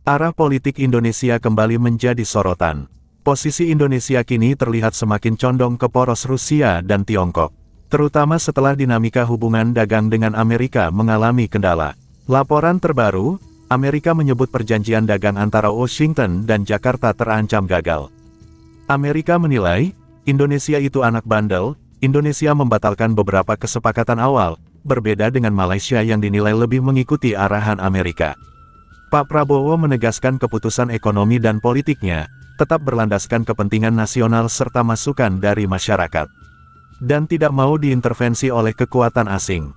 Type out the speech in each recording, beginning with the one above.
Arah politik Indonesia kembali menjadi sorotan. Posisi Indonesia kini terlihat semakin condong ke poros Rusia dan Tiongkok, terutama setelah dinamika hubungan dagang dengan Amerika mengalami kendala. Laporan terbaru, Amerika menyebut perjanjian dagang antara Washington dan Jakarta terancam gagal. Amerika menilai, Indonesia itu anak bandel. Indonesia membatalkan beberapa kesepakatan awal, berbeda dengan Malaysia yang dinilai lebih mengikuti arahan Amerika. Pak Prabowo menegaskan keputusan ekonomi dan politiknya tetap berlandaskan kepentingan nasional serta masukan dari masyarakat, dan tidak mau diintervensi oleh kekuatan asing.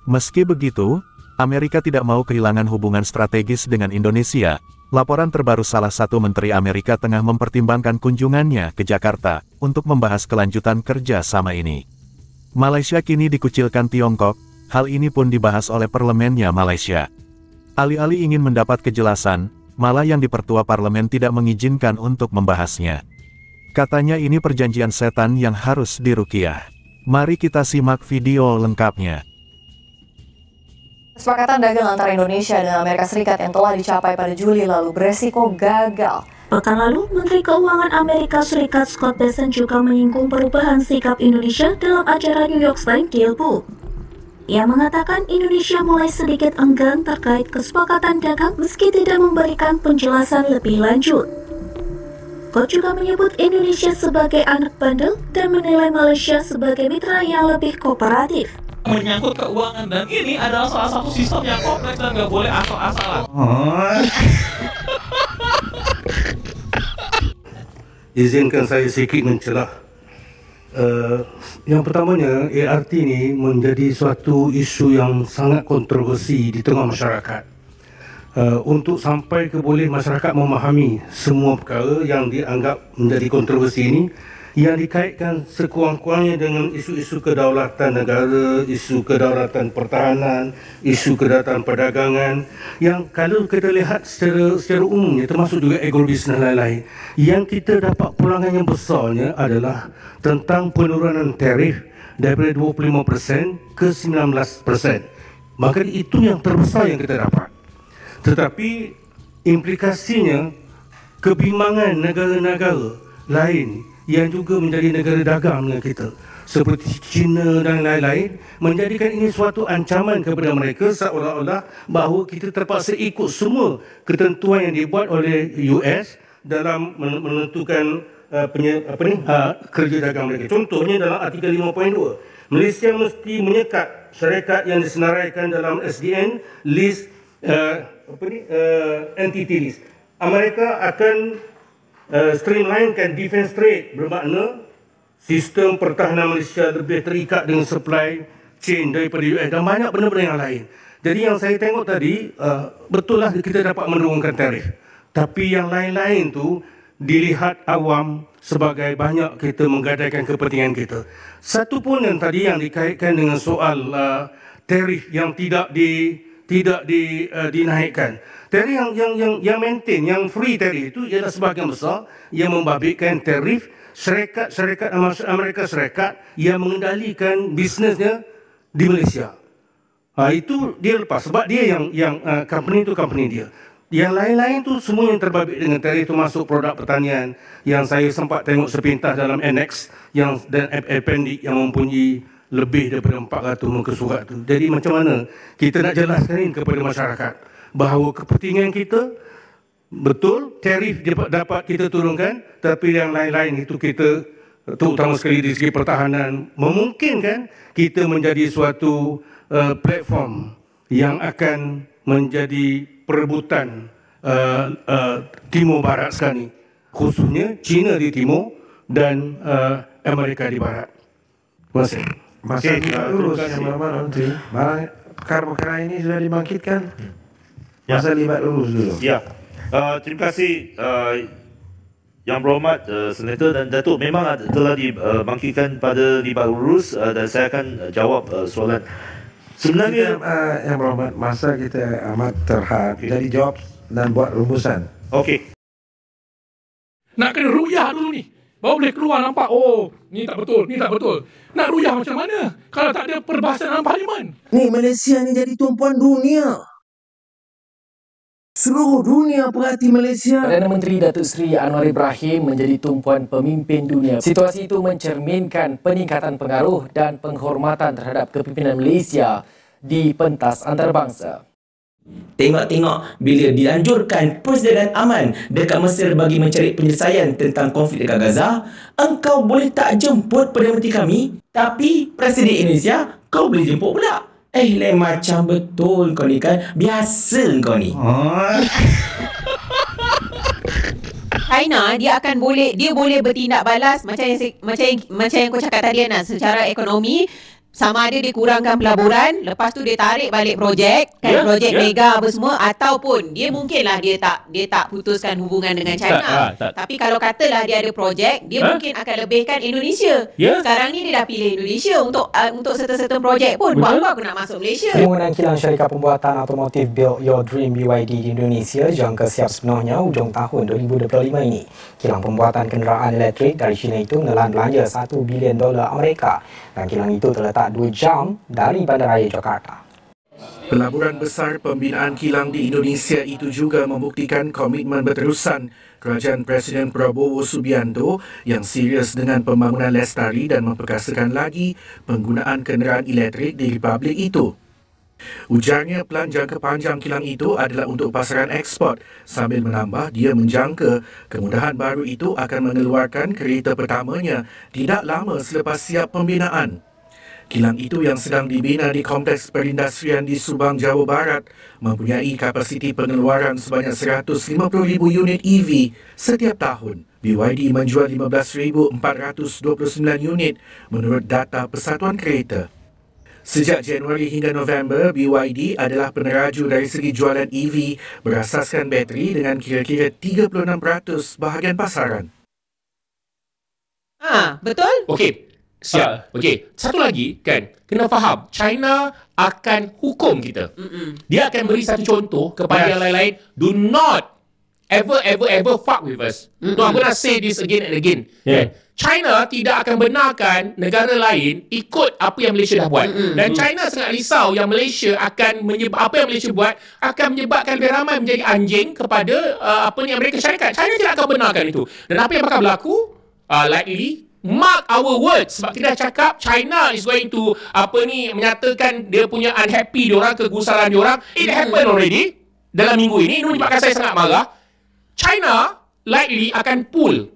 Meski begitu, Amerika tidak mau kehilangan hubungan strategis dengan Indonesia. Laporan terbaru salah satu menteri Amerika tengah mempertimbangkan kunjungannya ke Jakarta untuk membahas kelanjutan kerja sama ini. Malaysia kini dikucilkan Tiongkok, hal ini pun dibahas oleh parlemennya Malaysia. Alih-alih ingin mendapat kejelasan, malah yang dipertua parlemen tidak mengizinkan untuk membahasnya. Katanya ini perjanjian setan yang harus diruqyah. Mari kita simak video lengkapnya. Kesepakatan dagang antara Indonesia dan Amerika Serikat yang telah dicapai pada Juli lalu beresiko gagal. Pekan lalu, Menteri Keuangan Amerika Serikat Scott Bessent juga menyinggung perubahan sikap Indonesia dalam acara New York Times Dealbook. Ia mengatakan Indonesia mulai sedikit enggan terkait kesepakatan dagang meski tidak memberikan penjelasan lebih lanjut. Scott juga menyebut Indonesia sebagai anak bandel dan menilai Malaysia sebagai mitra yang lebih kooperatif. Menyangkut keuangan, dan ini adalah salah satu sistem yang kompleks dan nggak boleh asal-asalan. Izinkan saya sedikit mencelah. Yang pertamanya, ART ini menjadi suatu isu yang sangat kontroversi di tengah masyarakat. Untuk sampai ke boleh masyarakat memahami semua perkara yang dianggap menjadi kontroversi ini, yang dikaitkan sekurang-kurangnya dengan isu-isu kedaulatan negara, isu kedaulatan pertahanan, isu kedaulatan perdagangan, yang kalau kita lihat secara umumnya, termasuk juga agrobisnes lain-lain, yang kita dapat pulangan yang besarnya adalah tentang penurunan tarif daripada 25% ke 19%. Maka itu yang terbesar yang kita dapat. Tetapi implikasinya, kebimbangan negara-negara lain yang juga menjadi negara dagang dengan kita, seperti China dan lain-lain, menjadikan ini suatu ancaman kepada mereka, seolah-olah bahawa kita terpaksa ikut semua ketentuan yang dibuat oleh US dalam menentukan kerja dagang mereka. Contohnya dalam artikel 5.2, Malaysia mesti menyekat syarikat yang disenaraikan dalam SDN list entity list. Amerika akan streamlinekan defense trade, bermakna sistem pertahanan Malaysia lebih terikat dengan supply chain daripada US dan banyak benda-benda yang lain. Jadi yang saya tengok tadi, betul lah kita dapat menurunkan tarif, tapi yang lain-lain tu dilihat awam sebagai banyak kita menggadaikan kepentingan kita. Satu pun yang tadi yang dikaitkan dengan soal tarif yang tidak dinaikkan. Tarif yang maintain, yang free tarif itu ialah sebahagian besar yang membabitkan tarif syarikat Amerika Serikat yang mengendalikan bisnesnya di Malaysia. Itu dia lepas sebab dia yang company itu company dia. Yang lain-lain tu semua yang terbabit dengan tarif, termasuk produk pertanian yang saya sempat tengok sepintas dalam annex dan appendix yang mempunyai lebih daripada 400 muka surat tu. Jadi macam mana kita nak jelaskan ini kepada masyarakat bahawa kepentingan kita betul tarif dapat kita turunkan, tapi yang lain-lain itu kita, terutama sekali di segi pertahanan, memungkinkan kita menjadi suatu platform yang akan menjadi perebutan Timur Barat sekarang ni, khususnya China di timur dan Amerika di barat. Terima kasih. Masa tidak lurus mana-mana nanti. Perkara-perkara ini sudah dibangkitkan. Masa libat lurus dulu. Ya, terima kasih Yang Berhormat Senator dan Datuk. Memang telah dibangkitkan pada libat lurus dan saya akan jawab soalan. Sebenarnya Yang Berhormat, masa kita amat terhad. Jadi jawab dan buat rumusan. Okey. Nak kena ruyah dulu ni, baru boleh keluar nampak, oh, ni tak betul, ni tak betul. Nak ruyah macam mana kalau tak ada perbahasan dalam parlimen? Ni Malaysia ni jadi tumpuan dunia. seluruh dunia perhati Malaysia. Perdana Menteri Datuk Seri Anwar Ibrahim menjadi tumpuan pemimpin dunia. Situasi itu mencerminkan peningkatan pengaruh dan penghormatan terhadap kepimpinan Malaysia di pentas antarabangsa. Tengok-tengok bila dianjurkan persediaan aman dekat Mesir bagi mencari penyelesaian tentang konflik dekat Gaza, engkau boleh tak jemput Perdana Menteri kami, tapi Presiden Indonesia kau boleh jemput pula. Lain macam betul kau ni kan. Biasa kau ni. China dia boleh bertindak balas macam yang kau cakap tadi Anas, secara ekonomi. Sama ada dia kurangkan pelaburan, lepas tu dia tarik balik projek, projek mega apa semua, ataupun dia mungkinlah dia tak putuskan hubungan dengan China. Tapi kalau katalah dia ada projek, dia mungkin akan lebihkan Indonesia. Sekarang ni dia dah pilih Indonesia untuk serta-serta projek pun. Buat apa aku nak masuk Malaysia? Pembangunan kilang syarikat pembuatan otomotif Build Your Dream BYD di Indonesia jangka siap sepenuhnya hujung tahun 2025 ini. Kilang pembuatan kenderaan elektrik dari China itu menelan belanja $1 bilion Amerika dan kilang itu terletak 2 jam dari Bandaraya Jakarta. Pelaburan besar pembinaan kilang di Indonesia itu juga membuktikan komitmen berterusan kerajaan Presiden Prabowo Subianto yang serius dengan pembangunan lestari dan memperkasakan lagi penggunaan kenderaan elektrik di Republik itu. Ujarnya pelan jangka panjang kilang itu adalah untuk pasaran ekspor sambil menambah dia menjangka kemudahan baru itu akan mengeluarkan kereta pertamanya tidak lama selepas siap pembinaan. Kilang itu yang sedang dibina di Kompleks Perindustrian di Subang, Jawa Barat mempunyai kapasiti pengeluaran sebanyak 150,000 unit EV setiap tahun. BYD menjual 15,429 unit menurut data Persatuan Kereta. Sejak Januari hingga November, BYD adalah peneraju dari segi jualan EV berasaskan bateri dengan kira-kira 36% bahagian pasaran. Betul? Okey. Siap. Okey. Satu lagi kan, kena faham, China akan hukum kita. Dia akan beri satu contoh kepada yang lain-lain. Do not ever fuck with us. No, I'm gonna say this again and again. China tidak akan benarkan negara lain ikut apa yang Malaysia dah buat. Dan China sangat risau yang Malaysia akan apa yang Malaysia buat akan menyebabkan lebih ramai menjadi anjing kepada Amerika Syarikat. China tidak akan benarkan itu. Dan apa yang bakal berlaku? Likely, mark our words, sebab kita dah cakap China is going to menyatakan dia punya unhappy diorang, kegusaran diorang. It happened already dalam minggu ini. Ini menyebabkan saya sangat marah. China likely akan pull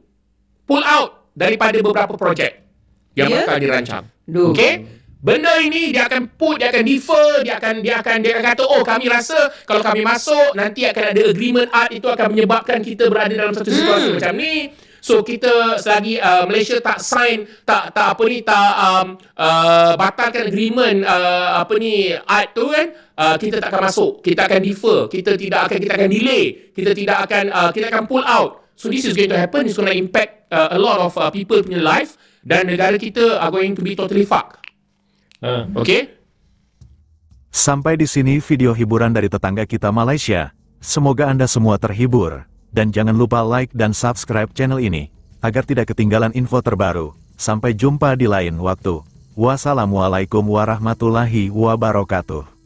out daripada beberapa projek yang bakal dirancang. Okey? Benda ini dia akan defer, dia akan kata, oh kami rasa kalau kami masuk nanti akan ada agreement art, itu akan menyebabkan kita berada dalam satu situasi macam ni. So kita selagi Malaysia tak sign, batalkan agreement art tu kan, kita tak akan masuk, kita akan defer, kita akan delay, kita akan pull out. So this is going to happen. It's going to impact a lot of people punya life, dan negara kita are going to be totally fucked. Okay? Sampai di sini video hiburan dari tetangga kita Malaysia. Semoga Anda semua terhibur. Dan jangan lupa like dan subscribe channel ini, agar tidak ketinggalan info terbaru. Sampai jumpa di lain waktu. Wassalamualaikum warahmatullahi wabarakatuh.